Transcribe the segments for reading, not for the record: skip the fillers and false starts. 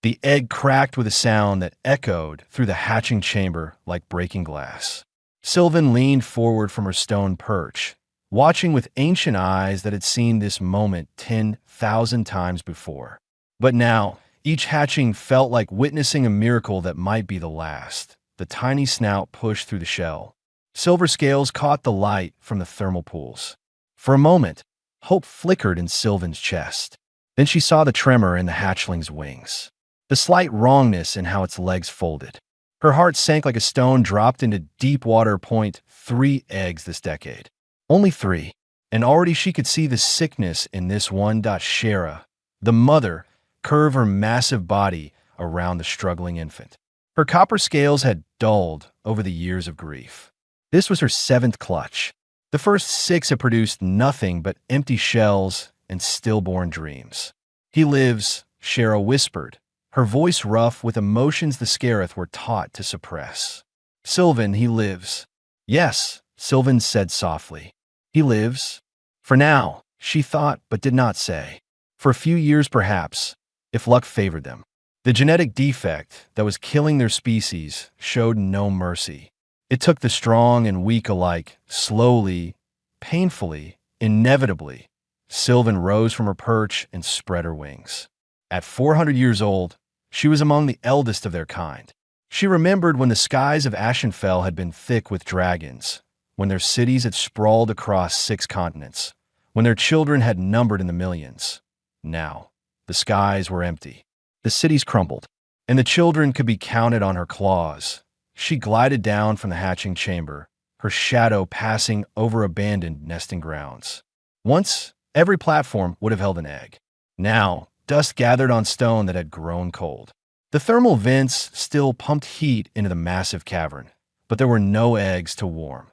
The egg cracked with a sound that echoed through the hatching chamber like breaking glass. Sylvan leaned forward from her stone perch, watching with ancient eyes that had seen this moment 10,000 times before. But now, each hatching felt like witnessing a miracle that might be the last. The tiny snout pushed through the shell. Silver scales caught the light from the thermal pools. For a moment, hope flickered in Sylvan's chest. Then she saw the tremor in the hatchling's wings, the slight wrongness in how its legs folded. Her heart sank like a stone dropped into deep water. 3 eggs this decade. Only 3. And already she could see the sickness in this one. Shara, the mother, curve her massive body around the struggling infant. Her copper scales had dulled over the years of grief. This was her 7th clutch. The first 6 had produced nothing but empty shells and stillborn dreams. He lives, Shara whispered, her voice rough with emotions the Scarith were taught to suppress. Sylvan, he lives. Yes, Sylvan said softly. He lives. For now, she thought but did not say. For a few years perhaps, if luck favored them. The genetic defect that was killing their species showed no mercy. It took the strong and weak alike, slowly, painfully, inevitably. Sylvan rose from her perch and spread her wings. At 400 years old, she was among the eldest of their kind. She remembered when the skies of Ashenfell had been thick with dragons, when their cities had sprawled across 6 continents, when their children had numbered in the millions. Now, the skies were empty. The cities crumbled, and the children could be counted on her claws. She glided down from the hatching chamber, her shadow passing over abandoned nesting grounds. Once, every platform would have held an egg. Now, dust gathered on stone that had grown cold. The thermal vents still pumped heat into the massive cavern, but there were no eggs to warm.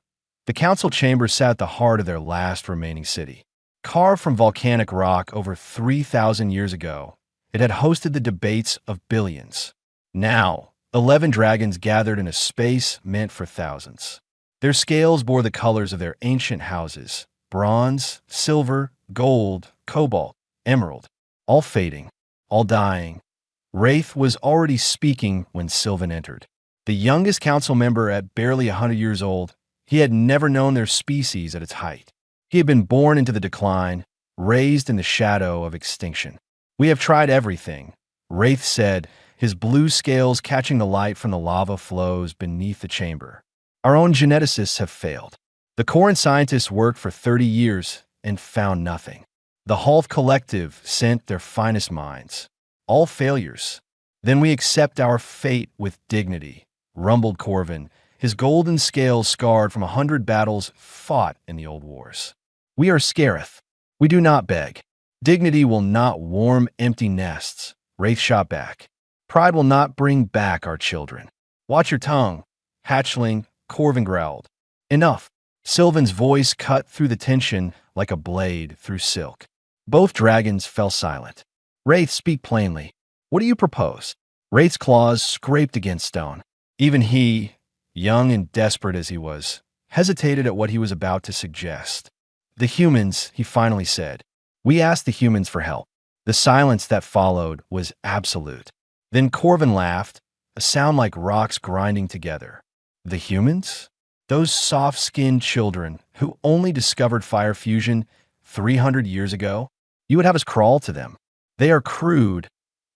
The council chamber sat at the heart of their last remaining city. Carved from volcanic rock over 3,000 years ago, it had hosted the debates of billions. Now, 11 dragons gathered in a space meant for thousands. Their scales bore the colors of their ancient houses: bronze, silver, gold, cobalt, emerald, all fading, all dying. Wraith was already speaking when Sylvan entered. The youngest council member at barely 100 years old, he had never known their species at its height. He had been born into the decline, raised in the shadow of extinction. "We have tried everything," Wraith said, his blue scales catching the light from the lava flows beneath the chamber. "Our own geneticists have failed. The Corin scientists worked for 30 years and found nothing. The Half Collective sent their finest minds. All failures. Then we accept our fate with dignity," rumbled Corvin, his golden scales scarred from 100 battles fought in the old wars. "We are Scarith. We do not beg. Dignity will not warm empty nests," Wraith shot back. "Pride will not bring back our children." "Watch your tongue," hatchling, Corvin growled. "Enough." Sylvan's voice cut through the tension like a blade through silk. Both dragons fell silent. "Wraith, speak plainly. What do you propose?" Wraith's claws scraped against stone. Even he, young and desperate as he was, hesitated at what he was about to suggest. "The humans," he finally said. "We asked the humans for help." The silence that followed was absolute. Then Corvin laughed, a sound like rocks grinding together. "The humans? Those soft-skinned children who only discovered fire fusion 300 years ago? You would have us crawl to them. They are crude,"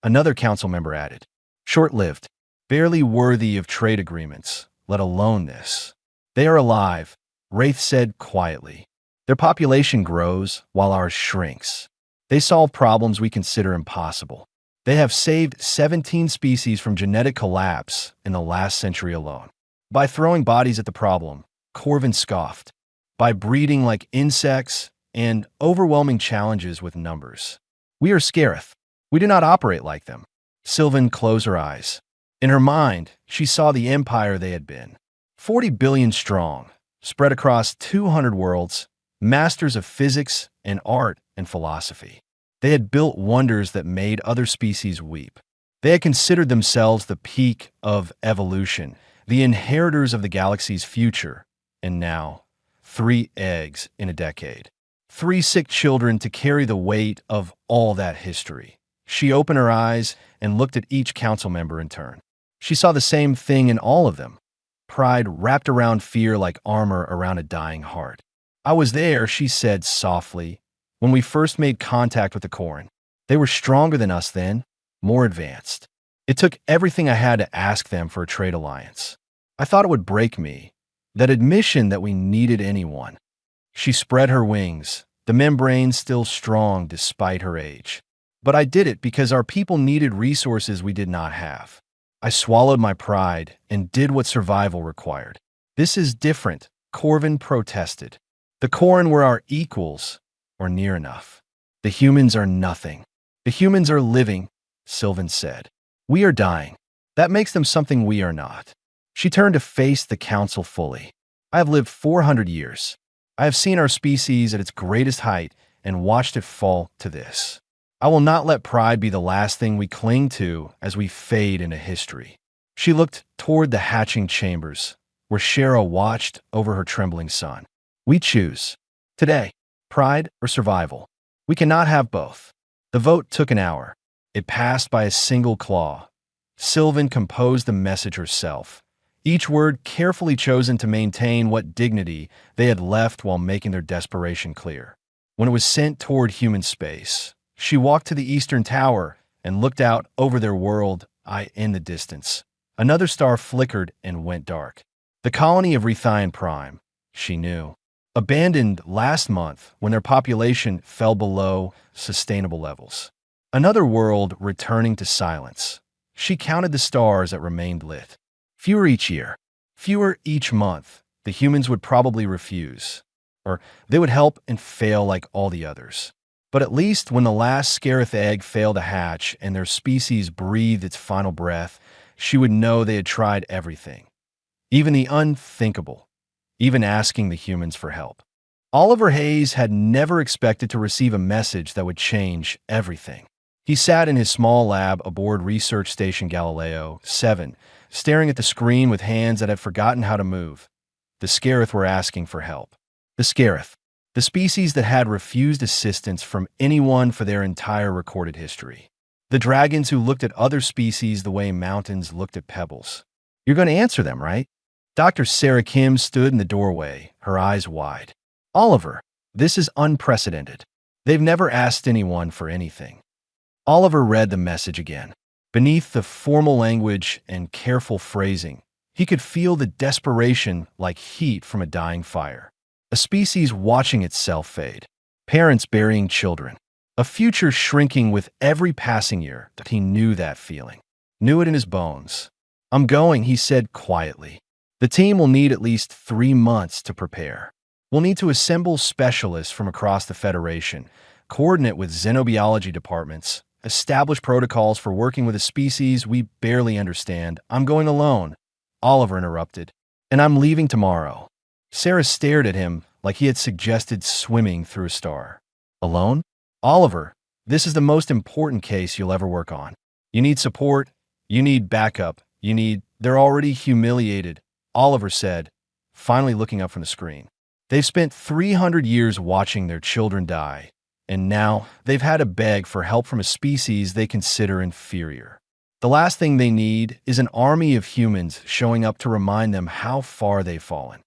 another council member added. "Short-lived, barely worthy of trade agreements, let alone this." "They are alive," Wraith said quietly. "Their population grows while ours shrinks. They solve problems we consider impossible. They have saved 17 species from genetic collapse in the last century alone. By throwing bodies at the problem," Corvin scoffed. "By breeding like insects and overwhelming challenges with numbers. We are Scarith. We do not operate like them." Sylvan closed her eyes. In her mind, she saw the empire they had been. 40 billion strong, spread across 200 worlds, masters of physics and art and philosophy. They had built wonders that made other species weep. They had considered themselves the peak of evolution, the inheritors of the galaxy's future. And now, 3 eggs in a decade. 3 sick children to carry the weight of all that history. She opened her eyes and looked at each council member in turn. She saw the same thing in all of them. Pride wrapped around fear like armor around a dying heart. "I was there," she said softly, "when we first made contact with the Corrin. They were stronger than us then, more advanced. It took everything I had to ask them for a trade alliance. I thought it would break me, that admission that we needed anyone." She spread her wings, the membrane still strong despite her age. "But I did it because our people needed resources we did not have. I swallowed my pride and did what survival required." "This is different," Corvin protested. "The Corrin were our equals, or near enough. The humans are nothing." "The humans are living," Sylvan said. "We are dying. That makes them something we are not." She turned to face the council fully. "I have lived 400 years. I have seen our species at its greatest height and watched it fall to this. I will not let pride be the last thing we cling to as we fade into history." She looked toward the hatching chambers, where Shara watched over her trembling son. "We choose. Today, pride or survival. We cannot have both." The vote took an hour. It passed by a single claw. Sylvan composed the message herself, each word carefully chosen to maintain what dignity they had left while making their desperation clear. When it was sent toward human space, she walked to the eastern tower and looked out over their world in the distance. Another star flickered and went dark. The colony of Rethian Prime, she knew, abandoned last month when their population fell below sustainable levels. Another world returning to silence. She counted the stars that remained lit. Fewer each year, fewer each month. The humans would probably refuse, or they would help and fail like all the others. But at least when the last Scarith egg failed to hatch and their species breathed its final breath, she would know they had tried everything, even the unthinkable, even asking the humans for help. Oliver Hayes had never expected to receive a message that would change everything. He sat in his small lab aboard Research Station Galileo 7, staring at the screen with hands that had forgotten how to move. The Scarith were asking for help. The Scarith, the species that had refused assistance from anyone for their entire recorded history. The dragons who looked at other species the way mountains looked at pebbles. "You're going to answer them, right?" Dr. Sarah Kim stood in the doorway, her eyes wide. "Oliver, this is unprecedented. They've never asked anyone for anything." Oliver read the message again. Beneath the formal language and careful phrasing, he could feel the desperation like heat from a dying fire. A species watching itself fade. Parents burying children. A future shrinking with every passing year. He knew that feeling. Knew it in his bones. "I'm going," he said quietly. "The team will need at least 3 months to prepare. We'll need to assemble specialists from across the Federation, coordinate with xenobiology departments, establish protocols for working with a species we barely understand." "I'm going alone," Oliver interrupted. "And I'm leaving tomorrow." Sarah stared at him like he had suggested swimming through a star. "Alone?" "Oliver, this is the most important case you'll ever work on. You need support. You need backup. They're already humiliated," Oliver said, finally looking up from the screen. "They've spent 300 years watching their children die, and now they've had to beg for help from a species they consider inferior. The last thing they need is an army of humans showing up to remind them how far they've fallen."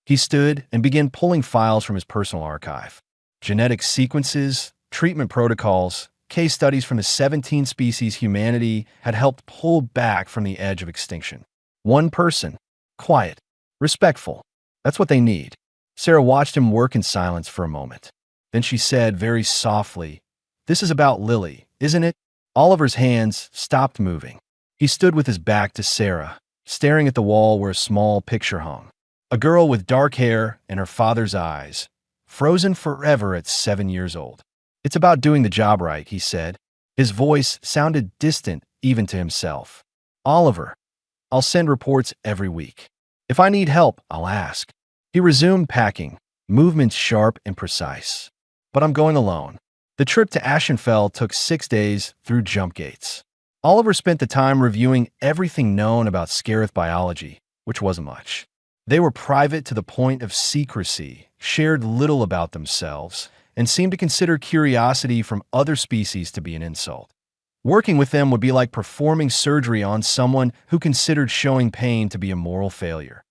He stood and began pulling files from his personal archive. Genetic sequences, treatment protocols, case studies from the 17 species humanity had helped pull back from the edge of extinction. One person. Quiet. Respectful. That's what they need. Sarah watched him work in silence for a moment. Then she said very softly, "This is about Lily, isn't it?" Oliver's hands stopped moving. He stood with his back to Sarah, staring at the wall where a small picture hung. A girl with dark hair and her father's eyes, frozen forever at 7 years old. "It's about doing the job right," he said. His voice sounded distant even to himself. "Oliver, I'll send reports every week. If I need help, I'll ask." He resumed packing, movements sharp and precise. "But I'm going alone." The trip to Ashenfell took 6 days through jump gates. Oliver spent the time reviewing everything known about Scarith biology, which wasn't much. They were private to the point of secrecy, shared little about themselves, and seemed to consider curiosity from other species to be an insult. Working with them would be like performing surgery on someone who considered showing pain to be a moral failure.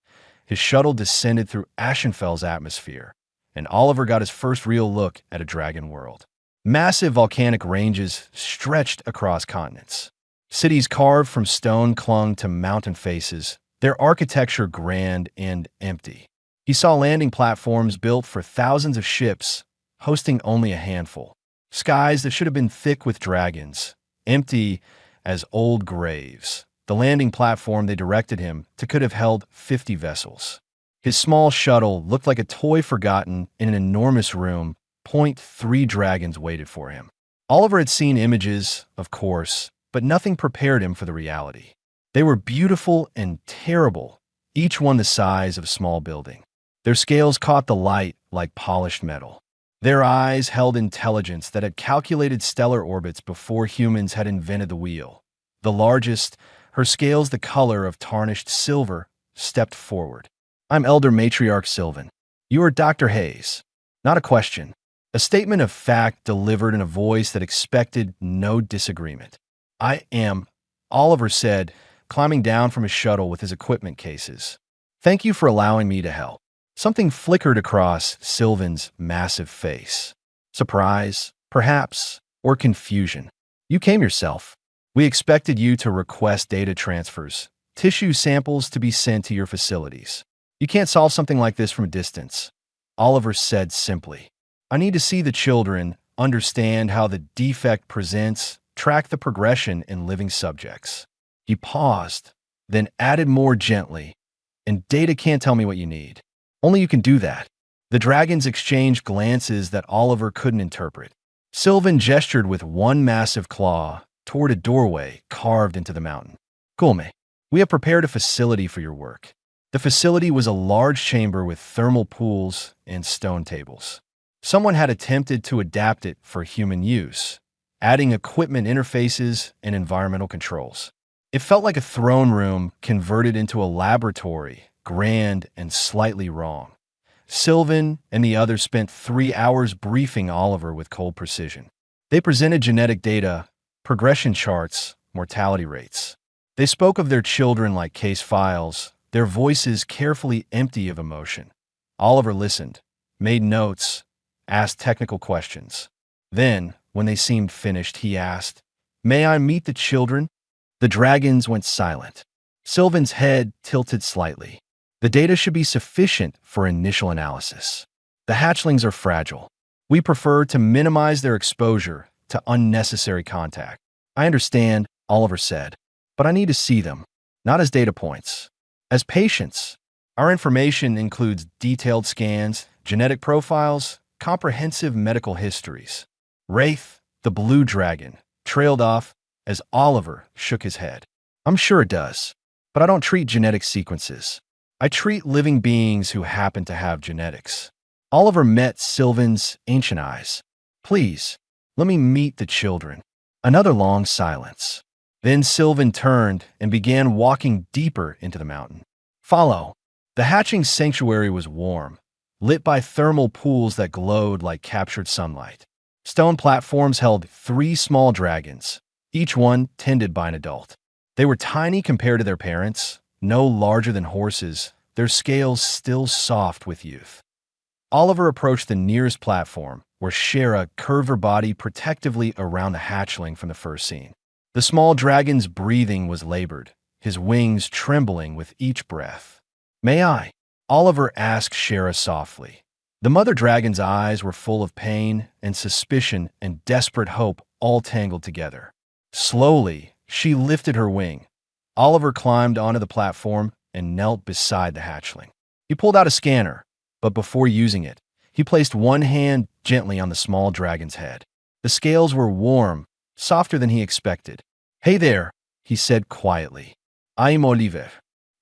His shuttle descended through Ashenfell's atmosphere, and Oliver got his first real look at a dragon world. Massive volcanic ranges stretched across continents. Cities carved from stone clung to mountain faces, their architecture grand and empty. He saw landing platforms built for thousands of ships, hosting only a handful. Skies that should have been thick with dragons, empty as old graves. The landing platform they directed him to could have held 50 vessels. His small shuttle looked like a toy forgotten in an enormous room. 3 dragons waited for him. Oliver had seen images, of course, but nothing prepared him for the reality. They were beautiful and terrible, each one the size of a small building. Their scales caught the light like polished metal. Their eyes held intelligence that had calculated stellar orbits before humans had invented the wheel. The largest, her scales the color of tarnished silver, stepped forward. "I'm Elder Matriarch Sylvan. You are Dr. Hayes." Not a question. A statement of fact delivered in a voice that expected no disagreement. "I am," Oliver said, climbing down from his shuttle with his equipment cases. "Thank you for allowing me to help." Something flickered across Sylvan's massive face. Surprise, perhaps, or confusion. "You came yourself. We expected you to request data transfers, tissue samples to be sent to your facilities. You can't solve something like this from a distance," Oliver said simply. "I need to see the children, understand how the defect presents, track the progression in living subjects." He paused, then added more gently, "And data can't tell me what you need. Only you can do that." The dragons exchanged glances that Oliver couldn't interpret. Sylvan gestured with one massive claw toward a doorway carved into the mountain. "Kulme, we have prepared a facility for your work." The facility was a large chamber with thermal pools and stone tables. Someone had attempted to adapt it for human use, adding equipment interfaces and environmental controls. It felt like a throne room converted into a laboratory, grand and slightly wrong. Sylvan and the others spent 3 hours briefing Oliver with cold precision. They presented genetic data, progression charts, mortality rates. They spoke of their children like case files, their voices carefully empty of emotion. Oliver listened, made notes, asked technical questions. Then, when they seemed finished, he asked, "May I meet the children?" The dragons went silent. Sylvan's head tilted slightly. "The data should be sufficient for initial analysis. The hatchlings are fragile. We prefer to minimize their exposure to unnecessary contact." "I understand," Oliver said, "but I need to see them, not as data points, as patients. Our information includes detailed scans, genetic profiles, comprehensive medical histories." Wraith, the blue dragon, trailed off as Oliver shook his head. "I'm sure it does, but I don't treat genetic sequences. I treat living beings who happen to have genetics." Oliver met Sylvan's ancient eyes. "Please, let me meet the children." Another long silence. Then Sylvan turned and began walking deeper into the mountain. "Follow." The hatching sanctuary was warm, lit by thermal pools that glowed like captured sunlight. Stone platforms held 3 small dragons, each one tended by an adult. They were tiny compared to their parents, no larger than horses, their scales still soft with youth. Oliver approached the nearest platform, where Shara curved her body protectively around the hatchling from the first scene. The small dragon's breathing was labored, his wings trembling with each breath. "May I?" Oliver asked Shara softly. The mother dragon's eyes were full of pain and suspicion and desperate hope all tangled together. Slowly, she lifted her wing. Oliver climbed onto the platform and knelt beside the hatchling. He pulled out a scanner, but before using it, he placed one hand gently on the small dragon's head. The scales were warm, softer than he expected. "Hey there," he said quietly. "I'm Oliver.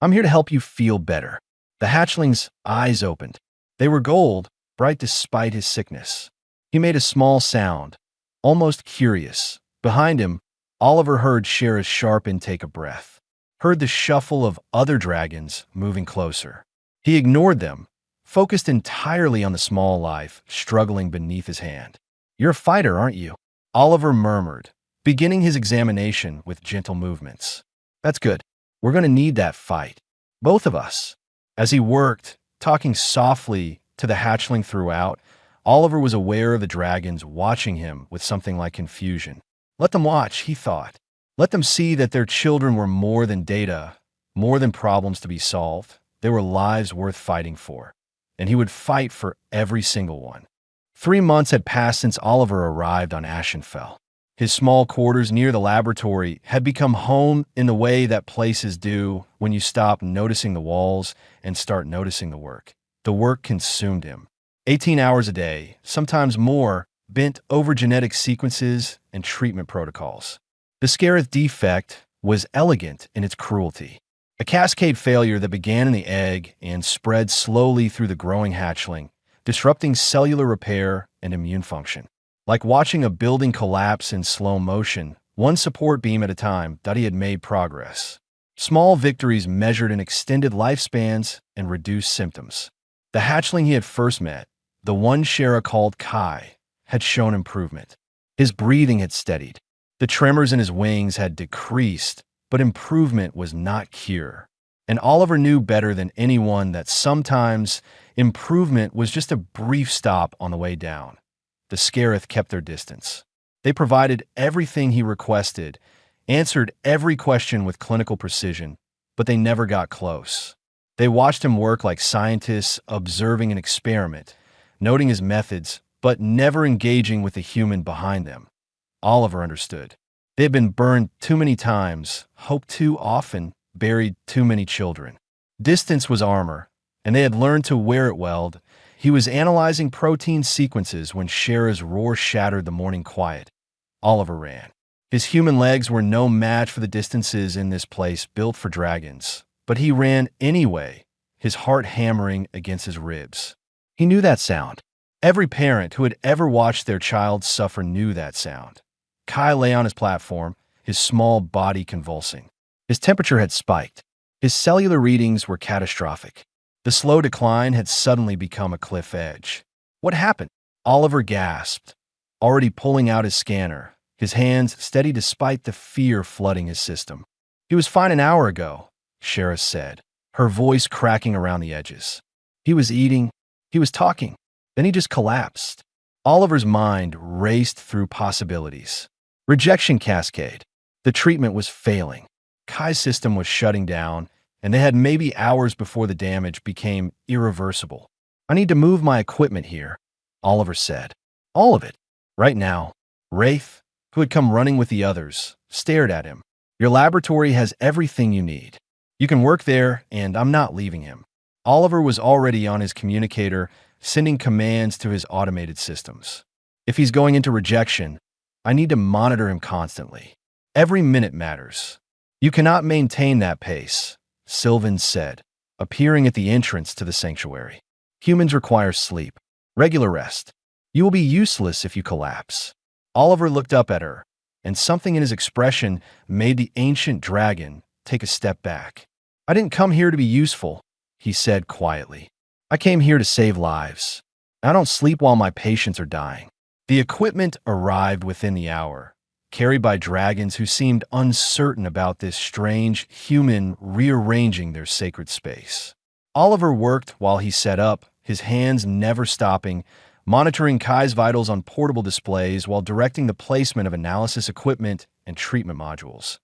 I'm here to help you feel better." The hatchling's eyes opened. They were gold, bright despite his sickness. He made a small sound, almost curious. Behind him, Oliver heard Shara's sharp intake of breath, heard the shuffle of other dragons moving closer. He ignored them, focused entirely on the small life struggling beneath his hand. "You're a fighter, aren't you?" Oliver murmured, beginning his examination with gentle movements. That's good. We're going to need that fight. Both of us. As he worked, talking softly to the hatchling throughout, Oliver was aware of the dragons watching him with something like confusion. Let them watch, he thought. Let them see that their children were more than data, more than problems to be solved. They were lives worth fighting for. And he would fight for every single one. 3 months had passed since Oliver arrived on Ashenfell. His small quarters near the laboratory had become home in the way that places do when you stop noticing the walls and start noticing the work. The work consumed him. 18 hours a day, sometimes more, bent over genetic sequences and treatment protocols. The Scarith defect was elegant in its cruelty. A cascade failure that began in the egg and spread slowly through the growing hatchling, disrupting cellular repair and immune function. Like watching a building collapse in slow motion, one support beam at a time, Duddy had made progress. Small victories measured in extended lifespans and reduced symptoms. The hatchling he had first met, the one Shara called Kai, had shown improvement. His breathing had steadied. The tremors in his wings had decreased, but improvement was not cure. And Oliver knew better than anyone that sometimes improvement was just a brief stop on the way down. The Scarith kept their distance. They provided everything he requested, answered every question with clinical precision, but they never got close. They watched him work like scientists observing an experiment, noting his methods, but never engaging with the human behind them. Oliver understood. They had been burned too many times, hoped too often, buried too many children. Distance was armor, and they had learned to wear it well. He was analyzing protein sequences when Shara's roar shattered the morning quiet. Oliver ran. His human legs were no match for the distances in this place built for dragons, but he ran anyway, his heart hammering against his ribs. He knew that sound. Every parent who had ever watched their child suffer knew that sound. Kai lay on his platform, his small body convulsing. His temperature had spiked. His cellular readings were catastrophic. The slow decline had suddenly become a cliff edge. What happened? Oliver gasped, already pulling out his scanner, his hands steady despite the fear flooding his system. He was fine an hour ago, Shara said, her voice cracking around the edges. He was eating, he was talking, then he just collapsed. Oliver's mind raced through possibilities. Rejection cascade. The treatment was failing. Kai's system was shutting down, and they had maybe hours before the damage became irreversible. I need to move my equipment here, Oliver said. All of it. Right now. Wraith, who had come running with the others, stared at him. Your laboratory has everything you need. You can work there, and I'm not leaving him. Oliver was already on his communicator, sending commands to his automated systems. If he's going into rejection, I need to monitor him constantly. Every minute matters. You cannot maintain that pace, Sylvan said, appearing at the entrance to the sanctuary. Humans require sleep, regular rest. You will be useless if you collapse. Oliver looked up at her, and something in his expression made the ancient dragon take a step back. I didn't come here to be useful, he said quietly. I came here to save lives. I don't sleep while my patients are dying. The equipment arrived within the hour, carried by dragons who seemed uncertain about this strange human rearranging their sacred space. Oliver worked while he set up, his hands never stopping, monitoring Kai's vitals on portable displays while directing the placement of analysis equipment and treatment modules.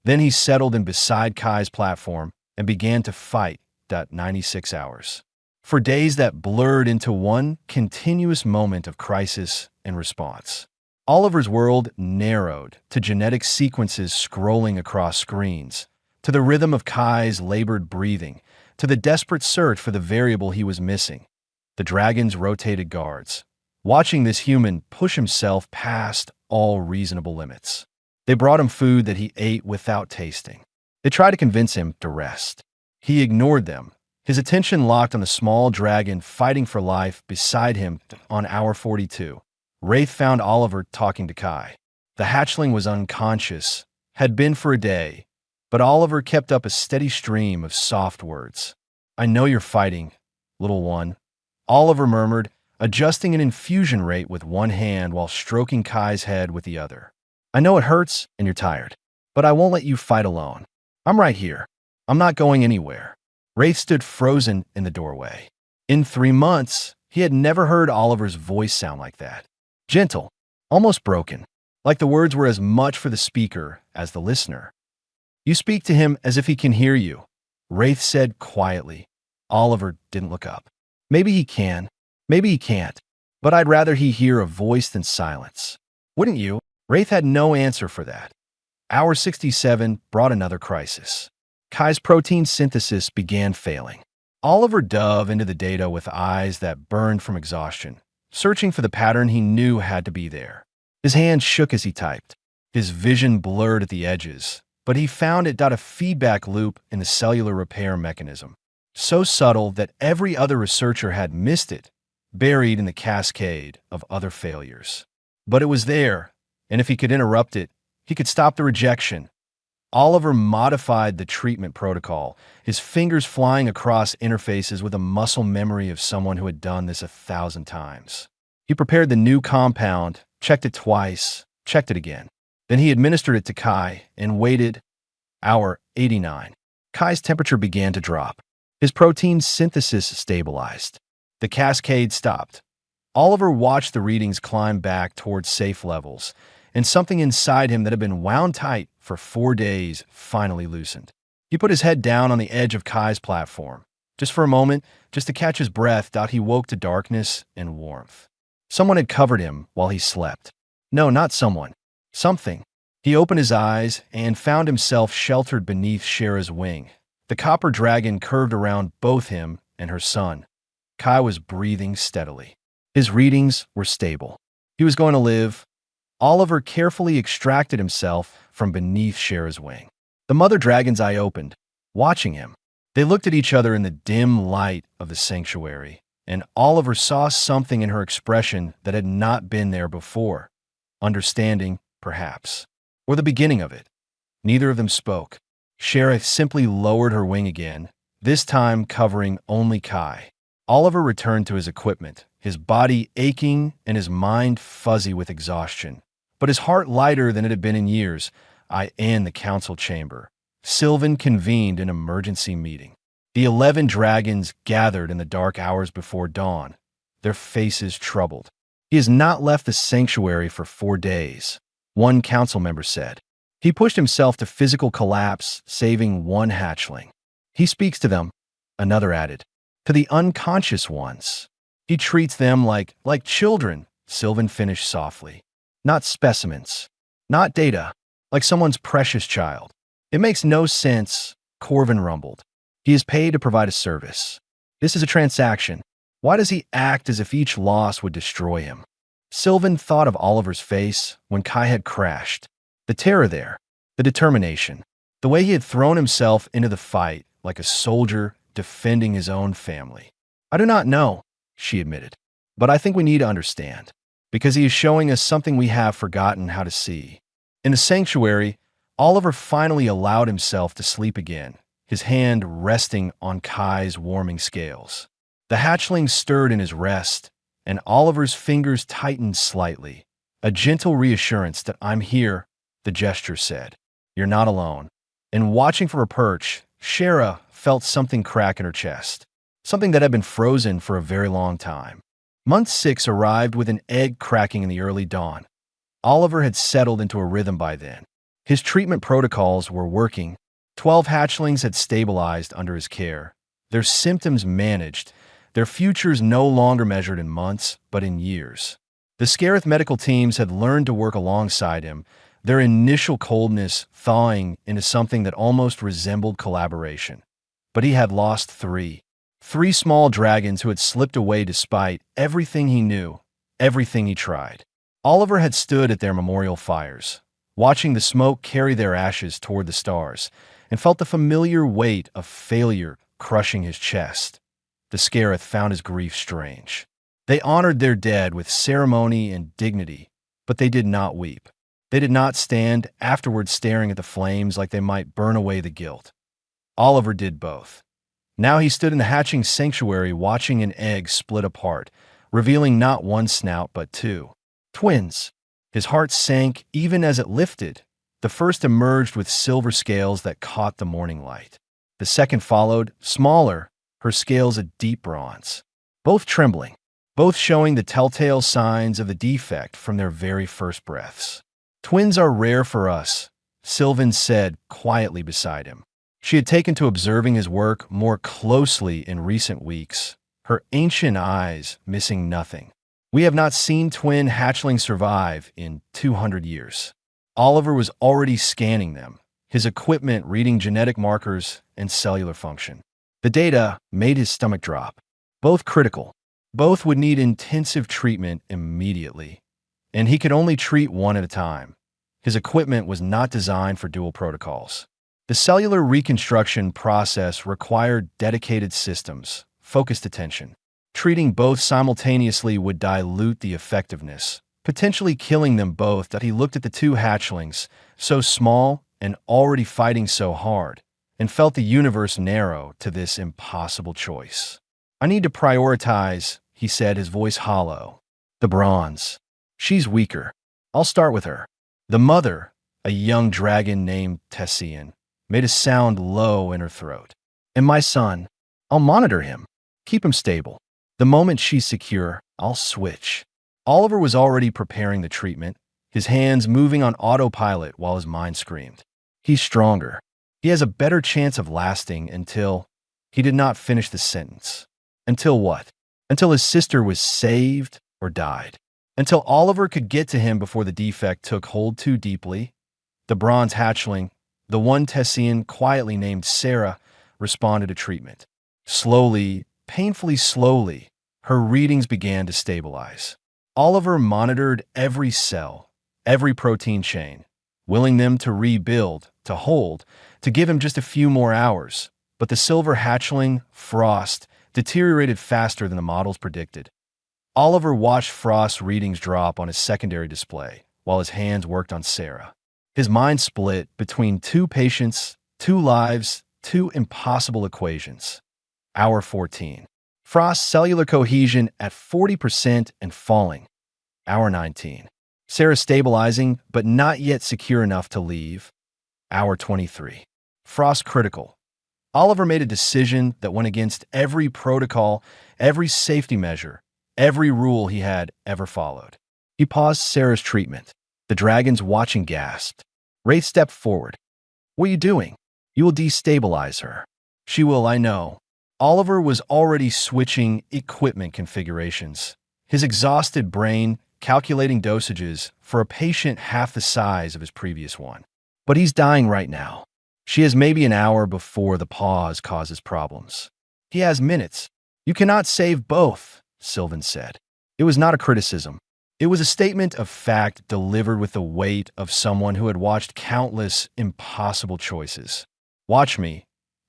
Then he settled in beside Kai's platform and began to fight that 96 hours. For days that blurred into one continuous moment of crisis and response. Oliver's world narrowed to genetic sequences scrolling across screens, to the rhythm of Kai's labored breathing, to the desperate search for the variable he was missing. The dragons rotated guards, watching this human push himself past all reasonable limits. They brought him food that he ate without tasting. They tried to convince him to rest. He ignored them, his attention locked on the small dragon fighting for life beside him on hour 42. Wraith found Oliver talking to Kai. The hatchling was unconscious, had been for a day, but Oliver kept up a steady stream of soft words. I know you're fighting, little one, Oliver murmured, adjusting an infusion rate with one hand while stroking Kai's head with the other. I know it hurts and you're tired, but I won't let you fight alone. I'm right here. I'm not going anywhere." Wraith stood frozen in the doorway. In 3 months, he had never heard Oliver's voice sound like that. Gentle, almost broken, like the words were as much for the speaker as the listener. "You speak to him as if he can hear you," Wraith said quietly. Oliver didn't look up. "Maybe he can, maybe he can't, but I'd rather he hear a voice than silence. Wouldn't you?" Wraith had no answer for that. Hour 67 brought another crisis. Kai's protein synthesis began failing. Oliver dove into the data with eyes that burned from exhaustion, searching for the pattern he knew had to be there. His hand shook as he typed. His vision blurred at the edges, but he found a feedback loop in the cellular repair mechanism, so subtle that every other researcher had missed it, buried in the cascade of other failures. But it was there, and if he could interrupt it, he could stop the rejection. Oliver modified the treatment protocol, his fingers flying across interfaces with a muscle memory of someone who had done this 1,000 times. He prepared the new compound, checked it twice, checked it again. Then he administered it to Kai and waited. Hour 89. Kai's temperature began to drop. His protein synthesis stabilized. The cascade stopped. Oliver watched the readings climb back towards safe levels, and something inside him that had been wound tight for 4 days finally loosened. He put his head down on the edge of Kai's platform. Just for a moment, just to catch his breath, he woke to darkness and warmth. Someone had covered him while he slept. No, not someone. Something. He opened his eyes and found himself sheltered beneath Shara's wing. The copper dragon curved around both him and her son. Kai was breathing steadily. His readings were stable. He was going to live. Oliver carefully extracted himself from beneath Shara's wing. The mother dragon's eye opened, watching him. They looked at each other in the dim light of the sanctuary, and Oliver saw something in her expression that had not been there before. Understanding, perhaps, or the beginning of it. Neither of them spoke. Shara simply lowered her wing again, this time covering only Kai. Oliver returned to his equipment, his body aching and his mind fuzzy with exhaustion, but his heart lighter than it had been in years. In the council chamber, Sylvan convened an emergency meeting. The 11 dragons gathered in the dark hours before dawn, their faces troubled. "He has not left the sanctuary for 4 days," one council member said. "He pushed himself to physical collapse, saving one hatchling. He speaks to them," another added, "to the unconscious ones. He treats them like children," Sylvan finished softly. "Not specimens, not data, like someone's precious child." "It makes no sense," Corvin rumbled. "He is paid to provide a service. This is a transaction. Why does he act as if each loss would destroy him?" Sylvan thought of Oliver's face when Kai had crashed. The terror there, the determination, the way he had thrown himself into the fight like a soldier defending his own family. "I do not know," she admitted, "but I think we need to understand, because he is showing us something we have forgotten how to see." In the sanctuary, Oliver finally allowed himself to sleep again, his hand resting on Kai's warming scales. The hatchling stirred in his rest, and Oliver's fingers tightened slightly. A gentle reassurance that "I'm here," the gesture said. "You're not alone." And watching from her perch, Shara felt something crack in her chest, something that had been frozen for a very long time. Month 6 arrived with an egg cracking in the early dawn. Oliver had settled into a rhythm by then. His treatment protocols were working. 12 hatchlings had stabilized under his care, their symptoms managed, their futures no longer measured in months, but in years. The Scarith medical teams had learned to work alongside him, their initial coldness thawing into something that almost resembled collaboration. But he had lost 3. 3 small dragons who had slipped away despite everything he knew, everything he tried. Oliver had stood at their memorial fires, watching the smoke carry their ashes toward the stars, and felt the familiar weight of failure crushing his chest. The Scarith found his grief strange. They honored their dead with ceremony and dignity, but they did not weep. They did not stand afterward staring at the flames like they might burn away the guilt. Oliver did both. Now he stood in the hatching sanctuary watching an egg split apart, revealing not one snout but 2. Twins. His heart sank even as it lifted. The first emerged with silver scales that caught the morning light. The second followed, smaller, her scales a deep bronze. Both trembling, both showing the telltale signs of the defect from their very first breaths. Twins are rare for us, Sylvan said quietly beside him. She had taken to observing his work more closely in recent weeks, her ancient eyes missing nothing. We have not seen twin hatchlings survive in 200 years. Oliver was already scanning them, his equipment reading genetic markers and cellular function. The data made his stomach drop. Both critical. Both would need intensive treatment immediately, and he could only treat one at a time. His equipment was not designed for dual protocols. The cellular reconstruction process required dedicated systems, focused attention. Treating both simultaneously would dilute the effectiveness, potentially killing them both. That he looked at the two hatchlings, so small and already fighting so hard, and felt the universe narrow to this impossible choice. I need to prioritize, he said, his voice hollow. The bronze. She's weaker. I'll start with her. The mother, a young dragon named Tessian, made a sound low in her throat. And my son, I'll monitor him. Keep him stable. The moment she's secure, I'll switch. Oliver was already preparing the treatment, his hands moving on autopilot while his mind screamed. He's stronger. He has a better chance of lasting until... He did not finish the sentence. Until what? Until his sister was saved or died. Until Oliver could get to him before the defect took hold too deeply. The bronze hatchling, the one Tessian quietly named Sarah, responded to treatment. Slowly, painfully slowly, her readings began to stabilize. Oliver monitored every cell, every protein chain, willing them to rebuild, to hold, to give him just a few more hours. But the silver hatchling, Frost, deteriorated faster than the models predicted. Oliver watched Frost's readings drop on his secondary display, while his hands worked on Sarah. His mind split between two patients, two lives, two impossible equations. Hour 14. Frost's cellular cohesion at 40% and falling. Hour 19. Sarah stabilizing, but not yet secure enough to leave. Hour 23. Frost critical. Oliver made a decision that went against every protocol, every safety measure, every rule he had ever followed. He paused Sarah's treatment. The dragons watching gasped. Wraith stepped forward. What are you doing? You will destabilize her. She will, I know. Oliver was already switching equipment configurations, his exhausted brain calculating dosages for a patient half the size of his previous one. But he's dying right now. She has maybe an hour before the pause causes problems. He has minutes. You cannot save both, Sylvan said. It was not a criticism. It was a statement of fact delivered with the weight of someone who had watched countless impossible choices. Watch me,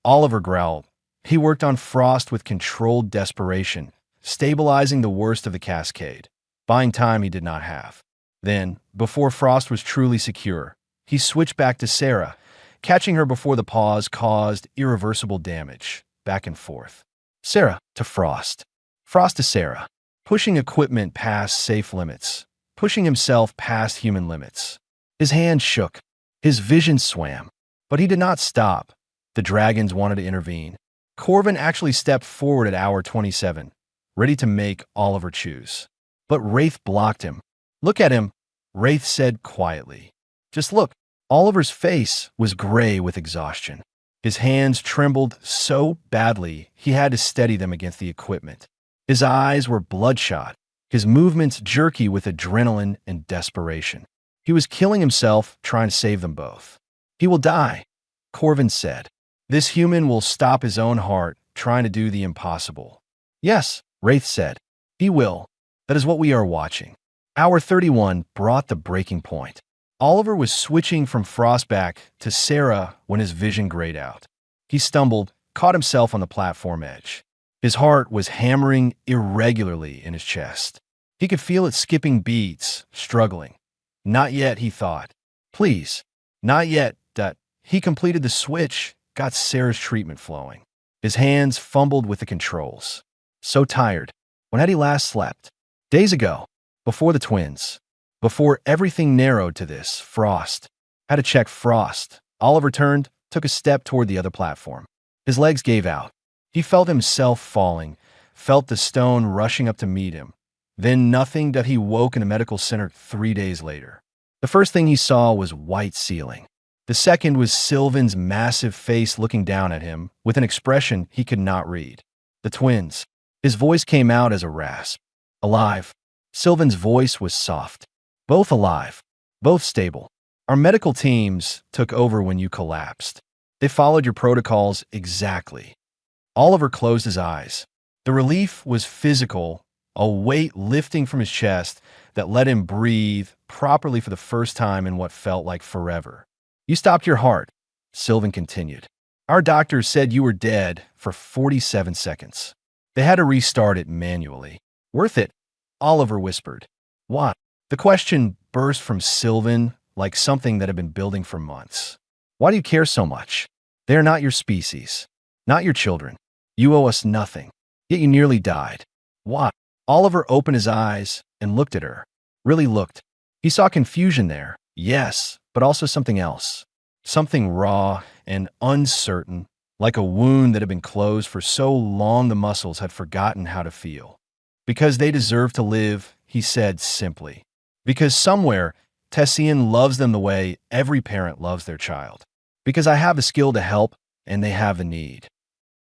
Oliver growled. He worked on Frost with controlled desperation, stabilizing the worst of the cascade, buying time he did not have. Then, before Frost was truly secure, he switched back to Sarah, catching her before the pause caused irreversible damage, back and forth. Sarah to Frost. Frost to Sarah, pushing equipment past safe limits, pushing himself past human limits. His hand shook, his vision swam, but he did not stop. The dragons wanted to intervene. Corvin actually stepped forward at hour 27, ready to make Oliver choose. But Wraith blocked him. Look at him, Wraith said quietly. Just look. Oliver's face was gray with exhaustion. His hands trembled so badly he had to steady them against the equipment. His eyes were bloodshot, his movements jerky with adrenaline and desperation. He was killing himself trying to save them both. He will die, Corvin said. This human will stop his own heart trying to do the impossible. Yes, Wraith said. He will. That is what we are watching. Hour 31 brought the breaking point. Oliver was switching from Frostback to Sarah when his vision grayed out. He stumbled, caught himself on the platform edge. His heart was hammering irregularly in his chest. He could feel it skipping beats, struggling. Not yet, he thought. Please, not yet. He completed the switch, got Sarah's treatment flowing. His hands fumbled with the controls. So tired. When had he last slept? Days ago, before the twins. Before everything narrowed to this, Frost. Had to check Frost. Oliver turned, took a step toward the other platform. His legs gave out. He felt himself falling, felt the stone rushing up to meet him. Then nothing that he woke in a medical center 3 days later. The first thing he saw was white ceiling. The second was Sylvan's massive face looking down at him with an expression he could not read. The twins. His voice came out as a rasp. Alive. Sylvan's voice was soft. Both alive. Both stable. Our medical teams took over when you collapsed. They followed your protocols exactly. Oliver closed his eyes. The relief was physical, a weight lifting from his chest that let him breathe properly for the first time in what felt like forever. You stopped your heart, Sylvan continued. Our doctors said you were dead for 47 seconds. They had to restart it manually. Worth it, Oliver whispered. Why? The question burst from Sylvan like something that had been building for months. Why do you care so much? They are not your species, not your children. You owe us nothing, yet you nearly died. Why? Oliver opened his eyes and looked at her. Really looked. He saw confusion there, yes, but also something else. Something raw and uncertain, like a wound that had been closed for so long the muscles had forgotten how to feel. Because they deserve to live, he said simply. Because somewhere, Tessian loves them the way every parent loves their child. Because I have the skill to help, and they have the need.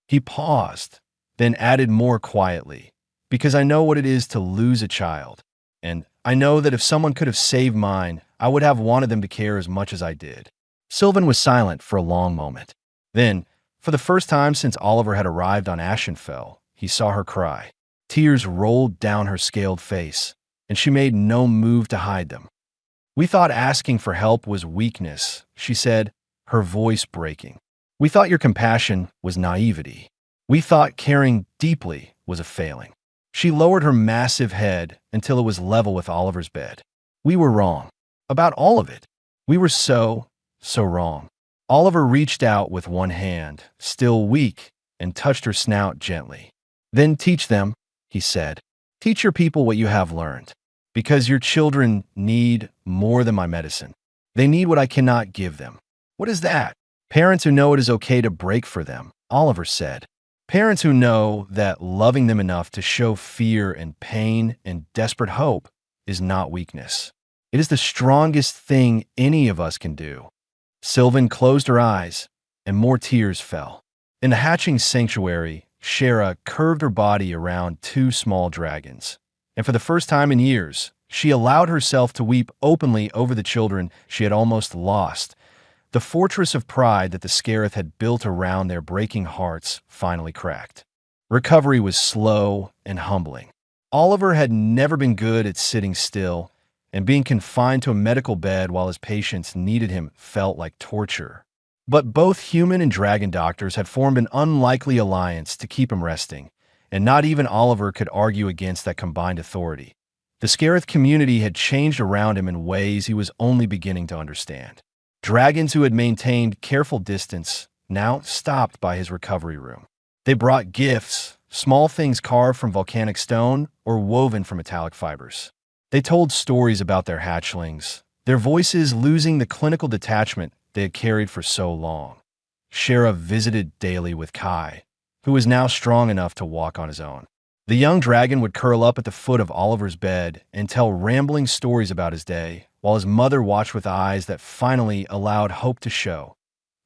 He paused, then added more quietly. Because I know what it is to lose a child. And I know that if someone could have saved mine, I would have wanted them to care as much as I did. Sylvan was silent for a long moment. Then, for the first time since Oliver had arrived on Ashenfell, he saw her cry. Tears rolled down her scaled face, and she made no move to hide them. We thought asking for help was weakness, she said, her voice breaking. We thought your compassion was naivety. We thought caring deeply was a failing. She lowered her massive head until it was level with Oliver's bed. We were wrong. About all of it. We were so wrong. Oliver reached out with one hand, still weak, and touched her snout gently. Then teach them, he said. Teach your people what you have learned. Because your children need more than my medicine. They need what I cannot give them. What is that? Parents who know it is okay to break for them, Oliver said. Parents who know that loving them enough to show fear and pain and desperate hope is not weakness. It is the strongest thing any of us can do. Sylvan closed her eyes, and more tears fell. In the hatching sanctuary, Shara curved her body around 2 small dragons. And for the first time in years, she allowed herself to weep openly over the children she had almost lost. The fortress of pride that the Scarith had built around their breaking hearts finally cracked. Recovery was slow and humbling. Oliver had never been good at sitting still, and being confined to a medical bed while his patients needed him felt like torture. But both human and dragon doctors had formed an unlikely alliance to keep him resting, and not even Oliver could argue against that combined authority. The Scarith community had changed around him in ways he was only beginning to understand. Dragons who had maintained careful distance now stopped by his recovery room. They brought gifts, small things carved from volcanic stone or woven from metallic fibers. They told stories about their hatchlings, their voices losing the clinical detachment they had carried for so long. Shara visited daily with Kai, who was now strong enough to walk on his own. The young dragon would curl up at the foot of Oliver's bed and tell rambling stories about his day, while his mother watched with eyes that finally allowed hope to show.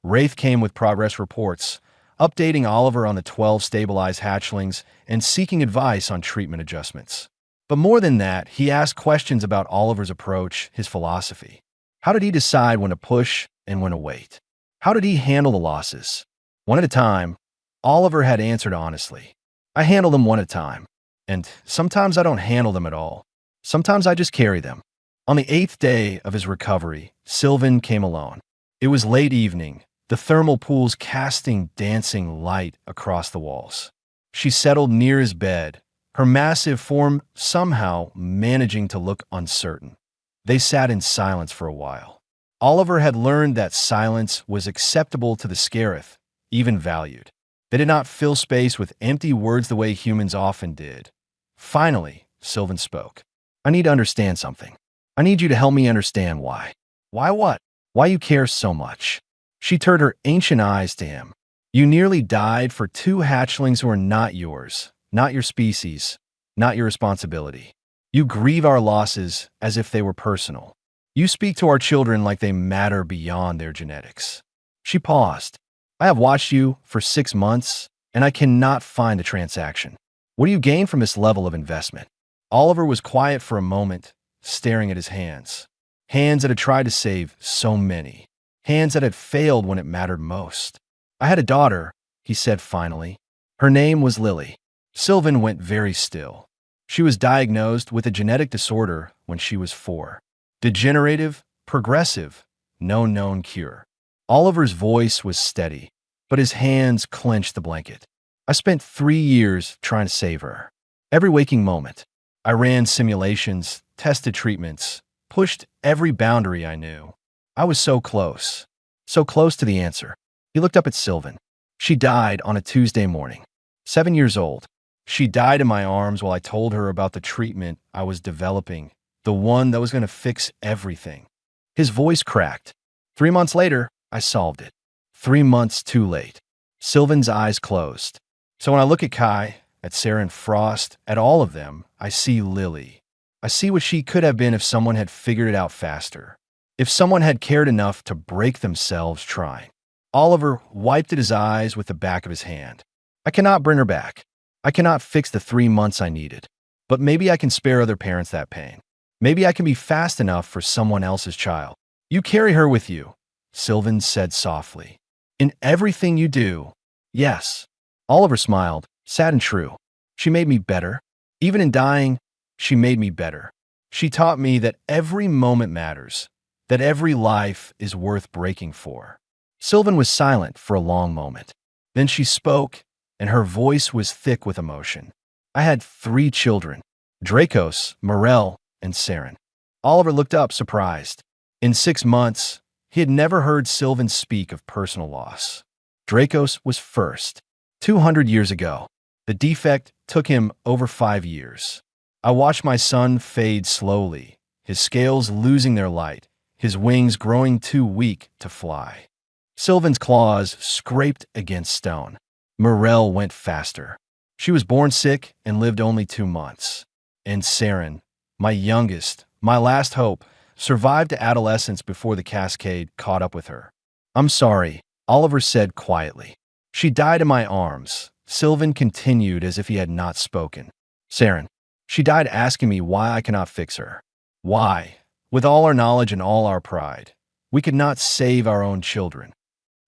Wraith came with progress reports, updating Oliver on the 12 stabilized hatchlings and seeking advice on treatment adjustments. But more than that, he asked questions about Oliver's approach, his philosophy. How did he decide when to push and when to wait? How did he handle the losses? One at a time, Oliver had answered honestly. I handle them one at a time, and sometimes I don't handle them at all. Sometimes I just carry them. On the 8th day of his recovery, Sylvan came alone. It was late evening, the thermal pools casting dancing light across the walls. She settled near his bed, her massive form somehow managing to look uncertain. They sat in silence for a while. Oliver had learned that silence was acceptable to the Scarith, even valued. They did not fill space with empty words the way humans often did. Finally, Sylvan spoke. I need to understand something. I need you to help me understand why. Why what? Why you care so much?" She turned her ancient eyes to him. "You nearly died for two hatchlings who are not yours, not your species, not your responsibility. You grieve our losses as if they were personal. You speak to our children like they matter beyond their genetics." She paused. "I have watched you for 6 months, and I cannot find the transaction. What do you gain from this level of investment?" Oliver was quiet for a moment, staring at his hands. Hands that had tried to save so many. Hands that had failed when it mattered most. "I had a daughter," he said finally. "Her name was Lily." Sylvan went very still. She was diagnosed with a genetic disorder when she was 4. Degenerative, progressive, no known cure. Oliver's voice was steady, but his hands clenched the blanket. "I spent 3 years trying to save her. Every waking moment. I ran simulations, tested treatments, pushed every boundary I knew. I was so close to the answer." He looked up at Sylvan. "She died on a Tuesday morning. 7 years old. She died in my arms while I told her about the treatment I was developing, the one that was going to fix everything." His voice cracked. 3 months later, I solved it. 3 months too late." Sylvan's eyes closed. "So when I look at Kai, at Sarah and Frost, at all of them, I see Lily. I see what she could have been if someone had figured it out faster. If someone had cared enough to break themselves trying." Oliver wiped at his eyes with the back of his hand. "I cannot bring her back. I cannot fix the 3 months I needed. But maybe I can spare other parents that pain. Maybe I can be fast enough for someone else's child." "You carry her with you," Sylvan said softly. "In everything you do." "Yes." Oliver smiled, sad and true. "She made me better. Even in dying, she made me better. She taught me that every moment matters, that every life is worth breaking for." Sylvan was silent for a long moment. Then she spoke, and her voice was thick with emotion. "I had 3 children, Dracos, Morel, and Saren." Oliver looked up, surprised. In 6 months, he had never heard Sylvan speak of personal loss. Dracos was first. 200 years ago. The defect took him over 5 years. "I watched my son fade slowly, his scales losing their light, his wings growing too weak to fly." Sylvan's claws scraped against stone. Morel went faster. She was born sick and lived only 2 months. And Saren, my youngest, my last hope, survived to adolescence before the cascade caught up with her. "I'm sorry," Oliver said quietly. "She died in my arms." Sylvan continued as if he had not spoken. "Saren, she died asking me why I cannot fix her. Why, with all our knowledge and all our pride, we could not save our own children."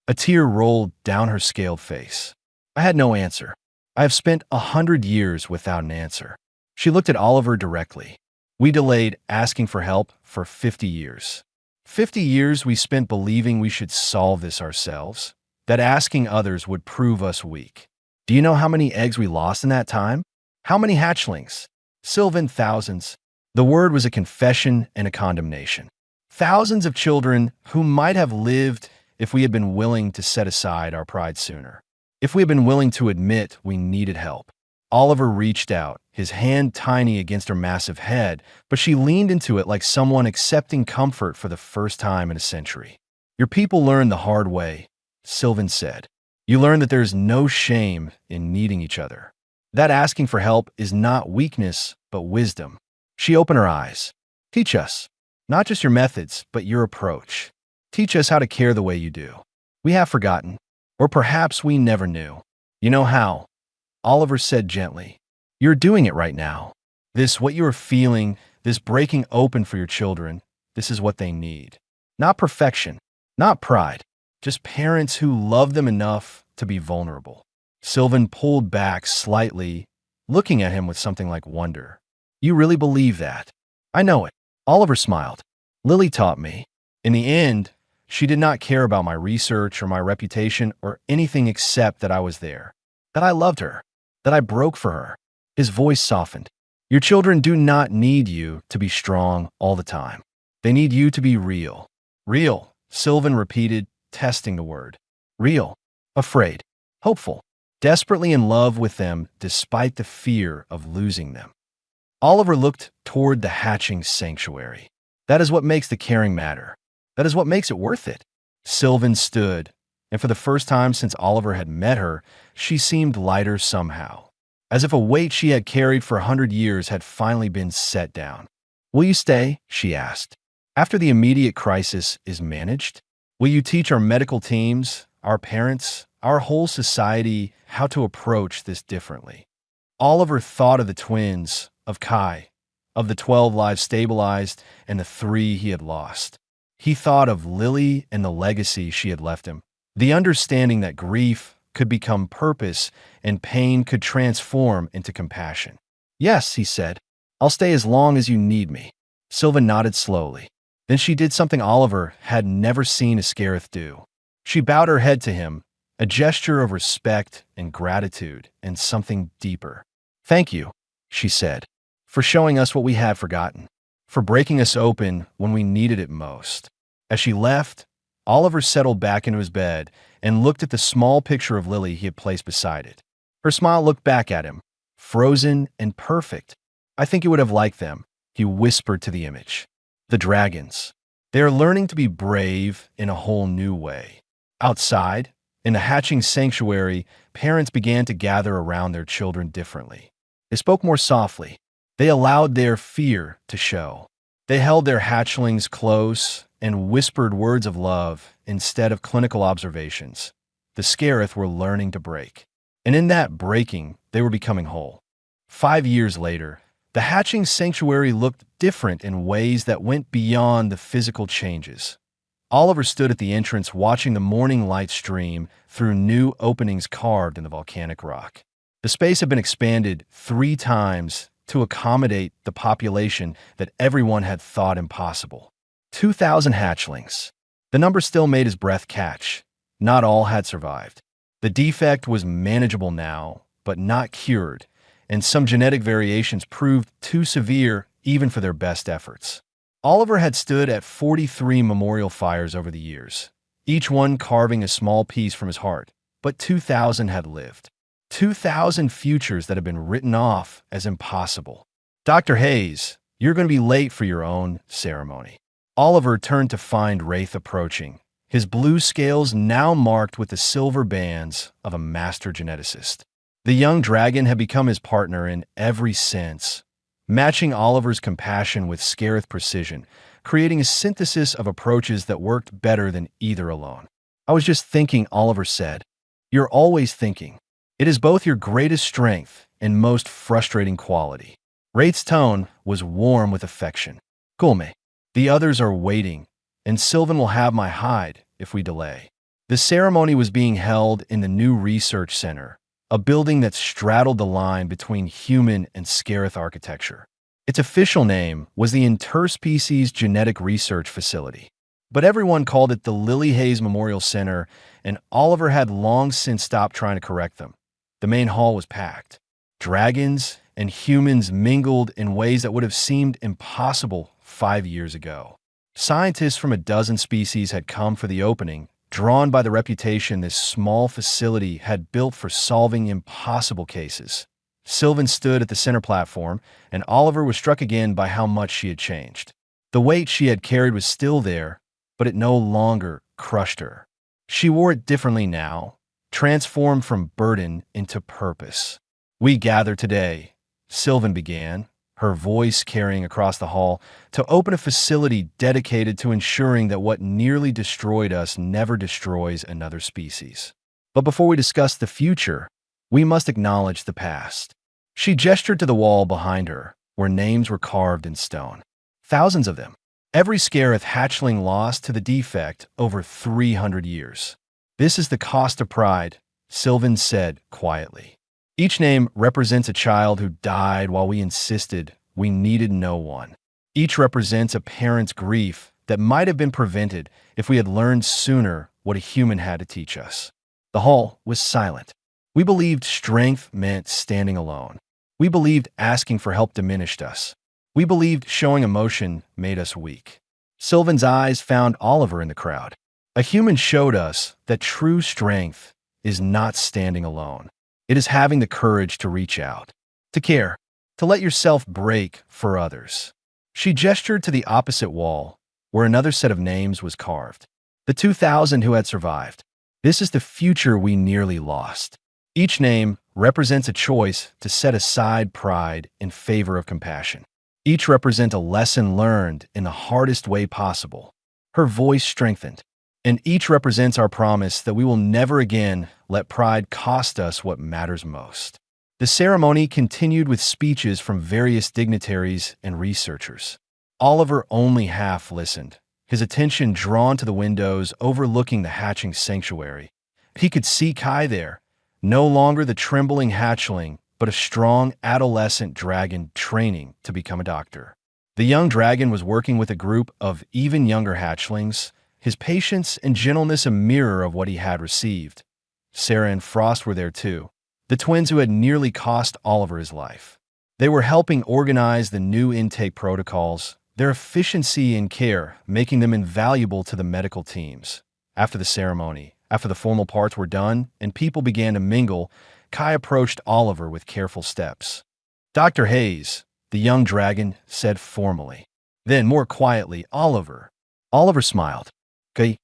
A tear rolled down her scaled face. "I had no answer. I have spent 100 years without an answer." She looked at Oliver directly. "We delayed asking for help for 50 years. 50 years we spent believing we should solve this ourselves, that asking others would prove us weak. Do you know how many eggs we lost in that time? How many hatchlings?" "Sylvan, thousands." The word was a confession and a condemnation. Thousands of children who might have lived if we had been willing to set aside our pride sooner. If we had been willing to admit we needed help. Oliver reached out, his hand tiny against her massive head, but she leaned into it like someone accepting comfort for the first time in a century. "Your people learned the hard way," Sylvan said. "You learned that there is no shame in needing each other. That asking for help is not weakness, but wisdom." She opened her eyes. "Teach us, not just your methods, but your approach. Teach us how to care the way you do. We have forgotten, or perhaps we never knew." "You know how," Oliver said gently. "You're doing it right now. What you are feeling, this breaking open for your children, this is what they need. Not perfection, not pride, just parents who love them enough to be vulnerable." Sylvan pulled back slightly, looking at him with something like wonder. "You really believe that?" "I know it." Oliver smiled. "Lily taught me. In the end, she did not care about my research or my reputation or anything except that I was there, that I loved her, that I broke for her." His voice softened. "Your children do not need you to be strong all the time. They need you to be real." "Real," Sylvan repeated, testing the word. "Real. Afraid. Hopeful. Desperately in love with them despite the fear of losing them." Oliver looked toward the hatching sanctuary. That is what makes the caring matter. That is what makes it worth it. Sylvan stood, and for the first time since Oliver had met her, she seemed lighter somehow, as if a weight she had carried for 100 years had finally been set down. "Will you stay?" she asked. "After the immediate crisis is managed? Will you teach our medical teams, our parents, our whole society how to approach this differently?" Oliver thought of the twins, of Kai, of the 12 lives stabilized and the 3 he had lost. He thought of Lily and the legacy she had left him, the understanding that grief could become purpose and pain could transform into compassion. "Yes," he said, "I'll stay as long as you need me." Sylvan nodded slowly. Then she did something Oliver had never seen a Scarith do. She bowed her head to him, a gesture of respect and gratitude and something deeper. "Thank you," she said, "for showing us what we had forgotten, for breaking us open when we needed it most." As she left, Oliver settled back into his bed and looked at the small picture of Lily he had placed beside it. Her smile looked back at him, frozen and perfect. "I think you would have liked them," he whispered to the image. "The dragons. They are learning to be brave in a whole new way." Outside, in the hatching sanctuary, parents began to gather around their children differently. They spoke more softly. They allowed their fear to show. They held their hatchlings close and whispered words of love instead of clinical observations. The Scarith were learning to break. And in that breaking, they were becoming whole. 5 years later, the hatching sanctuary looked different in ways that went beyond the physical changes. Oliver stood at the entrance watching the morning light stream through new openings carved in the volcanic rock. The space had been expanded 3 times to accommodate the population that everyone had thought impossible. 2,000 hatchlings. The number still made his breath catch. Not all had survived. The defect was manageable now, but not cured, and some genetic variations proved too severe even for their best efforts. Oliver had stood at 43 memorial fires over the years, each one carving a small piece from his heart, but 2,000 had lived. 2,000 futures that had been written off as impossible. "Dr. Hayes, you're going to be late for your own ceremony." Oliver turned to find Wraith approaching, his blue scales now marked with the silver bands of a master geneticist. The young dragon had become his partner in every sense, matching Oliver's compassion with Scarith precision, creating a synthesis of approaches that worked better than either alone. "I was just thinking," Oliver said. "You're always thinking. It is both your greatest strength and most frustrating quality." Wraith's tone was warm with affection. "Gulme, the others are waiting, and Sylvan will have my hide if we delay." The ceremony was being held in the new research center, a building that straddled the line between human and Scarith architecture. Its official name was the Interspecies Genetic Research Facility, but everyone called it the Lily Hayes Memorial Center, and Oliver had long since stopped trying to correct them. The main hall was packed. Dragons and humans mingled in ways that would have seemed impossible 5 years ago. Scientists from a dozen species had come for the opening, drawn by the reputation this small facility had built for solving impossible cases. Sylvan stood at the center platform, and Oliver was struck again by how much she had changed. The weight she had carried was still there, but it no longer crushed her. She wore it differently now, transformed from burden into purpose. "We gather today," Sylvan began, her voice carrying across the hall, "to open a facility dedicated to ensuring that what nearly destroyed us never destroys another species. But before we discuss the future, we must acknowledge the past." She gestured to the wall behind her, where names were carved in stone. Thousands of them. Every Scarith hatchling lost to the defect over 300 years. "This is the cost of pride," Sylvan said quietly. "Each name represents a child who died while we insisted we needed no one. Each represents a parent's grief that might have been prevented if we had learned sooner what a human had to teach us." The hall was silent. We believed strength meant standing alone. We believed asking for help diminished us. We believed showing emotion made us weak. Sylvan's eyes found Oliver in the crowd. A human showed us that true strength is not standing alone. It is having the courage to reach out, to care, to let yourself break for others. She gestured to the opposite wall, where another set of names was carved. The 2,000 who had survived. This is the future we nearly lost. Each name represents a choice to set aside pride in favor of compassion. Each represents a lesson learned in the hardest way possible. Her voice strengthened. And each represents our promise that we will never again let pride cost us what matters most. The ceremony continued with speeches from various dignitaries and researchers. Oliver only half listened, his attention drawn to the windows overlooking the hatching sanctuary. He could see Kai there, no longer the trembling hatchling, but a strong adolescent dragon training to become a doctor. The young dragon was working with a group of even younger hatchlings, his patience and gentleness a mirror of what he had received. Sarah and Frost were there too, the twins who had nearly cost Oliver his life. They were helping organize the new intake protocols, their efficiency and care making them invaluable to the medical teams. After the ceremony, after the formal parts were done and people began to mingle, Kai approached Oliver with careful steps. "Dr. Hayes," the young dragon said formally. Then, more quietly, "Oliver." Oliver smiled. "Kai,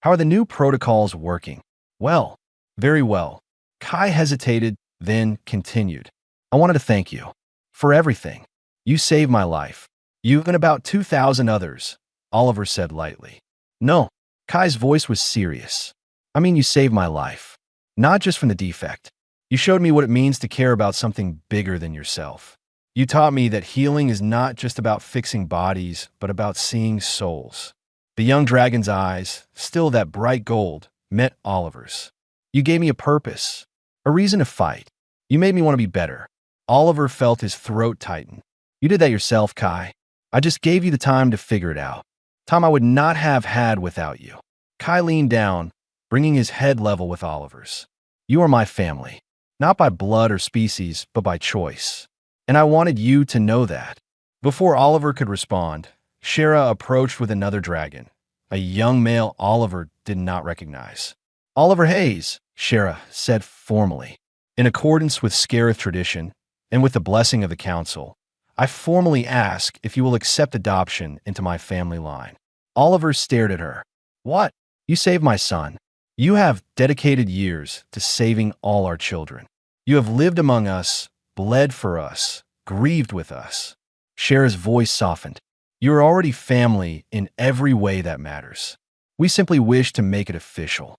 how are the new protocols working?" "Well, very well." Kai hesitated, then continued. "I wanted to thank you for everything. You saved my life. You and about 2,000 others," Oliver said lightly. "No." Kai's voice was serious. "I mean, you saved my life. Not just from the defect. You showed me what it means to care about something bigger than yourself. You taught me that healing is not just about fixing bodies, but about seeing souls." The young dragon's eyes, still that bright gold, met Oliver's. "You gave me a purpose, a reason to fight. You made me want to be better." Oliver felt his throat tighten. "You did that yourself, Kai. I just gave you the time to figure it out. Time I would not have had without you." Kai leaned down, bringing his head level with Oliver's. "You are my family, not by blood or species, but by choice. And I wanted you to know that." Before Oliver could respond, Shara approached with another dragon, a young male Oliver did not recognize. "Oliver Hayes," Shara said formally. "In accordance with Scarith tradition, and with the blessing of the council, I formally ask if you will accept adoption into my family line." Oliver stared at her. "What? You saved my son. You have dedicated years to saving all our children. You have lived among us, bled for us, grieved with us." Shara's voice softened. "You are already family in every way that matters. We simply wish to make it official."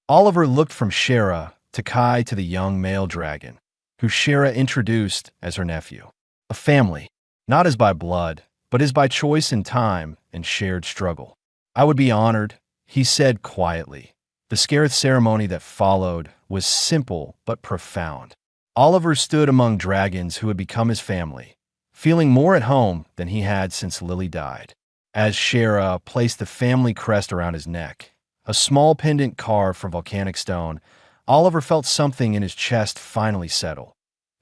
Oliver looked from Shara to Kai to the young male dragon, who Shara introduced as her nephew. "A family, not as by blood, but as by choice and time and shared struggle." "I would be honored," he said quietly. The Scarith ceremony that followed was simple but profound. Oliver stood among dragons who had become his family, feeling more at home than he had since Lily died. As Shara placed the family crest around his neck, a small pendant carved from volcanic stone, Oliver felt something in his chest finally settle.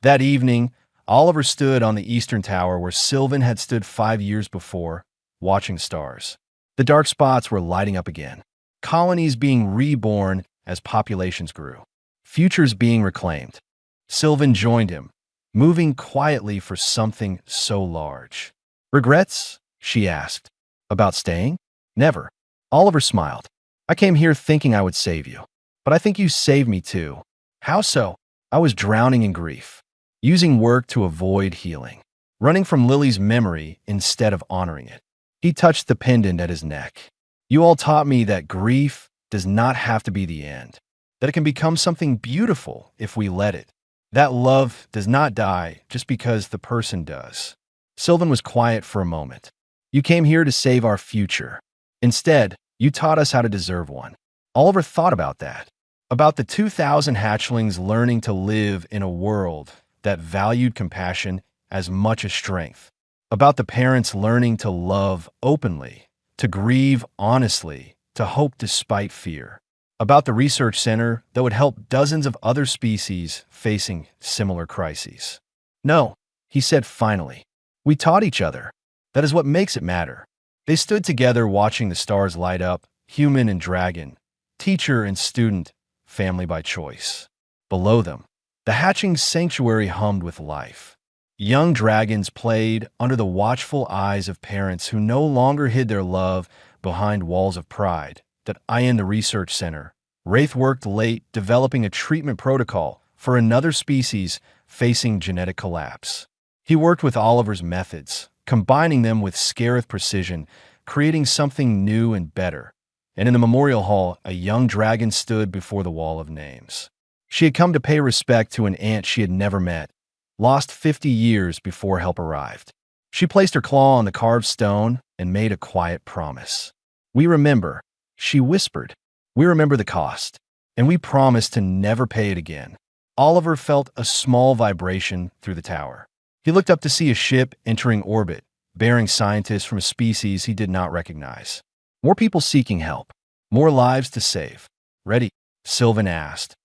That evening, Oliver stood on the eastern tower where Sylvan had stood 5 years before, watching stars. The dark spots were lighting up again, colonies being reborn as populations grew, futures being reclaimed. Sylvan joined him, moving quietly for something so large. "Regrets?" she asked. "About staying?" "Never." Oliver smiled. "I came here thinking I would save you, but I think you saved me too." "How so?" "I was drowning in grief, using work to avoid healing, running from Lily's memory instead of honoring it." He touched the pendant at his neck. "You all taught me that grief does not have to be the end, that it can become something beautiful if we let it. That love does not die just because the person does." Sylvan was quiet for a moment. "You came here to save our future. Instead, you taught us how to deserve one." Oliver thought about that, about the 2,000 hatchlings learning to live in a world that valued compassion as much as strength, about the parents learning to love openly, to grieve honestly, to hope despite fear, about the research center that would help dozens of other species facing similar crises. "No," he said finally. "We taught each other. That is what makes it matter." They stood together watching the stars light up, human and dragon, teacher and student, family by choice. Below them, the hatching sanctuary hummed with life. Young dragons played under the watchful eyes of parents who no longer hid their love behind walls of pride. In the research center, Wraith worked late developing a treatment protocol for another species facing genetic collapse. He worked with Oliver's methods, combining them with Scarith precision, creating something new and better. And in the memorial hall, a young dragon stood before the wall of names. She had come to pay respect to an aunt she had never met, lost 50 years before help arrived. She placed her claw on the carved stone and made a quiet promise. "We remember," she whispered. "We remember the cost, and we promise to never pay it again." Oliver felt a small vibration through the tower. He looked up to see a ship entering orbit, bearing scientists from a species he did not recognize. More people seeking help, more lives to save. "Ready?" Sylvan asked.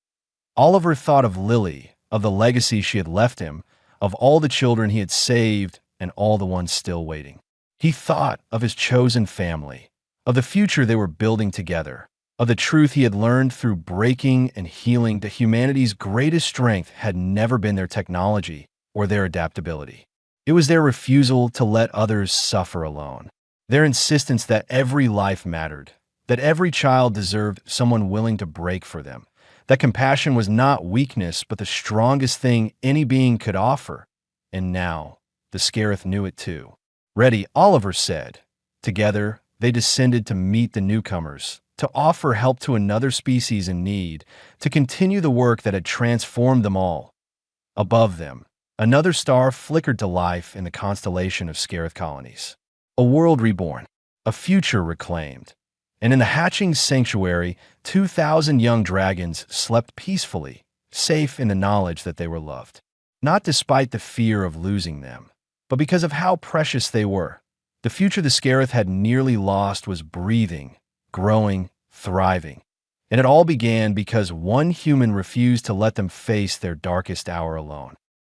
Oliver thought of Lily, of the legacy she had left him, of all the children he had saved and all the ones still waiting. He thought of his chosen family, of the future they were building together, of the truth he had learned through breaking and healing that humanity's greatest strength had never been their technology or their adaptability. It was their refusal to let others suffer alone, their insistence that every life mattered, that every child deserved someone willing to break for them, that compassion was not weakness but the strongest thing any being could offer. And now, the Scarith knew it too. "Ready," Oliver said. Together, they descended to meet the newcomers, to offer help to another species in need, to continue the work that had transformed them all. Above them, another star flickered to life in the constellation of Scarith colonies. A world reborn, a future reclaimed. And in the hatching sanctuary, 2,000 young dragons slept peacefully, safe in the knowledge that they were loved. Not despite the fear of losing them, but because of how precious they were. The future the Scarith had nearly lost was breathing, growing, thriving. And it all began because one human refused to let them face their darkest hour alone.